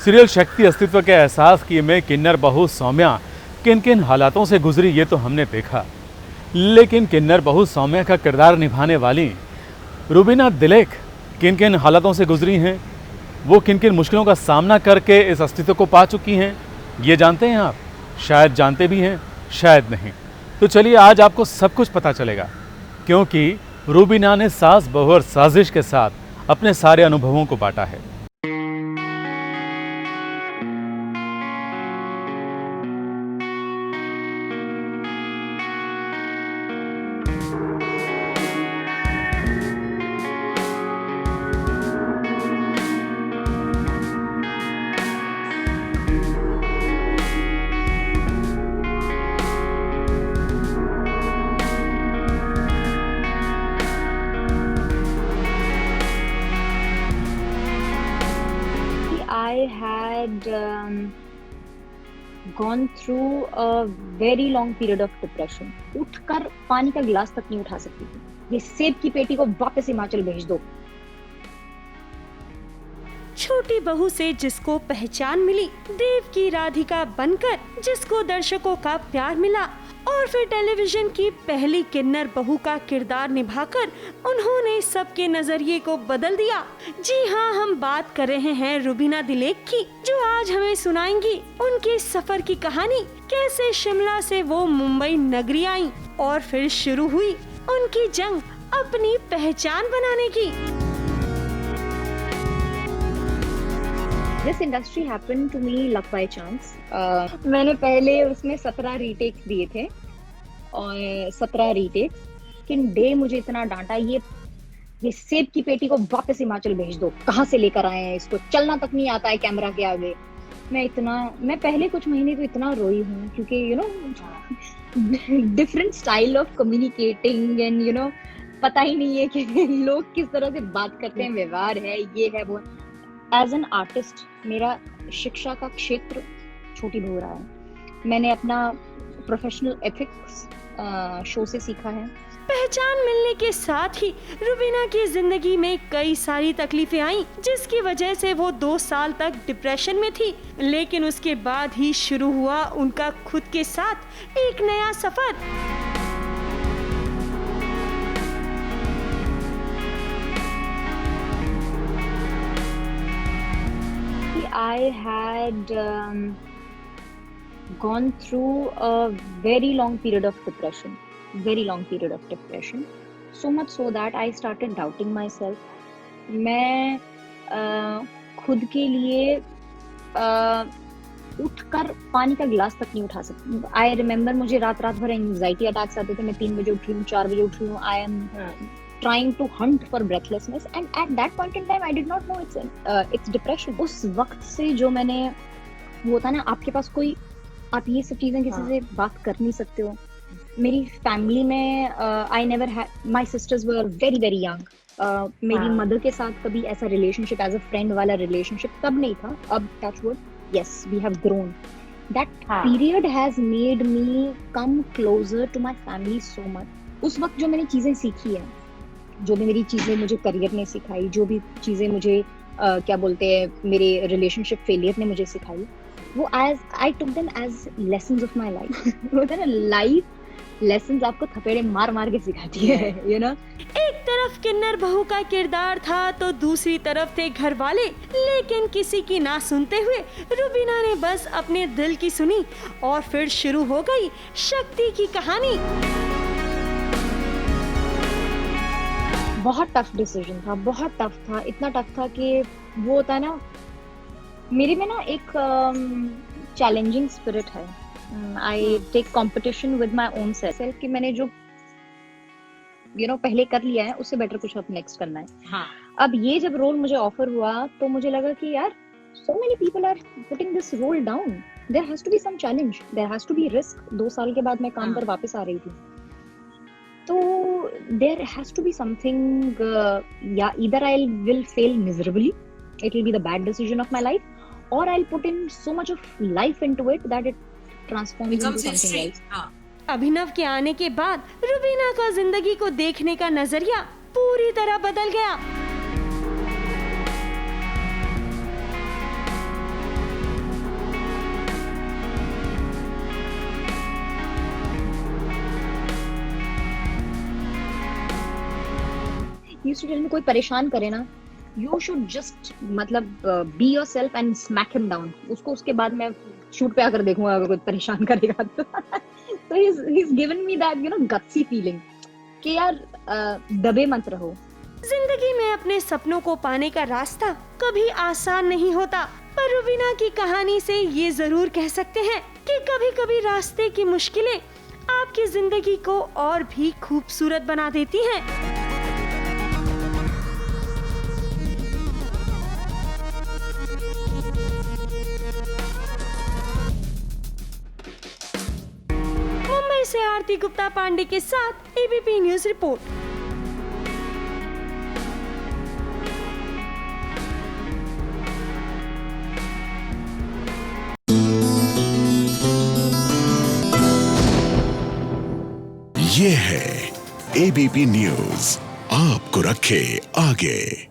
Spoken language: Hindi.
सीरियल शक्ति अस्तित्व के एहसास किए में किन्नर बहू सौम्या किन किन हालातों से गुजरी ये तो हमने देखा, लेकिन किन्नर बहू सौम्या का किरदार निभाने वाली रुबीना दिलेख किन किन हालातों से गुजरी हैं, वो किन किन मुश्किलों का सामना करके इस अस्तित्व को पा चुकी हैं, ये जानते हैं आप? शायद जानते भी हैं, शायद नहीं। तो चलिए आज आपको सब कुछ पता चलेगा, क्योंकि रुबीना ने सास बहू और साजिश के साथ अपने सारे अनुभवों को बांटा है। I had gone through a very long period of depression. उठकर पानी का गिलास तक नहीं उठा सकती थी। ये सेब की पेटी को वापस हिमाचल भेज दो। छोटी बहू से जिसको पहचान मिली, देव की राधिका बनकर जिसको दर्शकों का प्यार मिला, और फिर टेलीविजन की पहली किन्नर बहू का किरदार निभाकर उन्होंने सबके नजरिए को बदल दिया। जी हाँ, हम बात कर रहे हैं रुबीना दिलेख की, जो आज हमें सुनाएंगी उनके सफर की कहानी। कैसे शिमला से वो मुंबई नगरी आई और फिर शुरू हुई उनकी जंग अपनी पहचान बनाने की। This industry happened to me luck by chance. मैंने पहले उसमें 17 रीटेक्स दिए थे और 17 रीटेक्स, लेकिन डे मुझे इतना डांटा, ये सेब की पेटी को वापस हिमाचल भेज दो। कहाँ से लेकर आए हैं इसको, चलना तक नहीं आता है कैमरा के आगे। मैं पहले कुछ महीने तो इतना रोई हूँ, क्योंकि you know different style of communicating and you know पता ही नहीं है कि लोग किस तरह से बात करते हैं, व्यवहार है, ये है वो। एज एन आर्टिस्ट मेरा शिक्षा का क्षेत्र छोटी बहू रहा है। मैंने अपना प्रोफेशनल एथिक्स शो से सीखा है। पहचान मिलने के साथ ही रुबीना की जिंदगी में कई सारी तकलीफें आईं, जिसकी वजह से वो 2 साल तक डिप्रेशन में थी। लेकिन उसके बाद ही शुरू हुआ उनका खुद के साथ एक नया सफर। I had gone through a very long period of depression, so much so that I started doubting myself. मैं खुद के लिए उठकर पानी का गिलास तक नहीं उठा सकती। I remember मुझे रात भर एंजाइटी अटैक्स आते थे। मैं 3 बजे उठ रही हूँ, 4 बजे उठ रही हूँ। I am trying to hunt for breathlessness, and at that point in time I did not know it's depression. उस वक्त से जो मैंने, वो होता ना आपके पास कोई, आप ये सब चीजें किसी से बात कर नहीं सकते हो। मेरी फैमिली में I never had, my sisters were very very young. मेरी मदर के साथ कभी ऐसा रिलेशनशिप, एज अ फ्रेंड वाला रिलेशनशिप तब नहीं था। अब touch wood, yes, we have grown. That period has made me come closer to my family so much. उस वक्त जो मैंने चीजें सीखी है, जो भी मेरी चीजें मुझे करियर ने सिखाई, जो भी चीजें मुझे क्या बोलते हैं मेरे रिलेशनशिप फेलियर ने मुझे सिखाई, वो I took them as lessons of my life. होता है ना, लाइफ लेसन्स आपको थपेड़े मार मार के सिखाती है, यू नो। एक तरफ किन्नर बहू का किरदार था तो दूसरी तरफ थे घर वाले, लेकिन किसी की ना सुनते हुए रुबीना ने बस अपने दिल की सुनी और फिर शुरू हो गई शक्ति की कहानी। बहुत टफ डिसीजन था, बहुत टफ था, इतना टफ था कि वो होता है ना, मेरे में ना एक चैलेंजिंग स्पिरिट है। I take competition with my own self, कि मैंने जो यू नो पहले कर लिया है उससे बेटर कुछ अब नेक्स्ट करना है। हाँ। अब ये जब रोल मुझे ऑफर हुआ तो मुझे लगा कि यार so many people are putting this role down, there has to be some challenge, there has to be risk। 2 साल के बाद मैं काम पर वापस आ रही थी, तो there has to be something, yeah, either I will fail miserably, it will be the bad decision of my life, or I'll put in so much of life into it that it transforms into something else. अभिनव के आने के बाद रुबीना का जिंदगी को देखने का नजरिया पूरी तरह बदल गया। He used to tell me कोई परेशान करे ना, यू शुड जस्ट मतलब be yourself and smack him down. उसको उसके बाद मैं शूट पे आकर देखूंगा अगर कोई परेशान करेगा तो। तो he is given me that you know gutsy feeling कि यार दबे मत रहो। जिंदगी में अपने सपनों को पाने का रास्ता कभी आसान नहीं होता, पर रुबीना की कहानी से ये जरूर कह सकते हैं कि कभी-कभी रास्ते की मुश्किलें आपकी जिंदगी को और भी खूबसूरत बना देती हैं। मुंबई से आरती गुप्ता पांडे के साथ एबीपी न्यूज रिपोर्ट। ये है एबीपी न्यूज, आपको रखे आगे।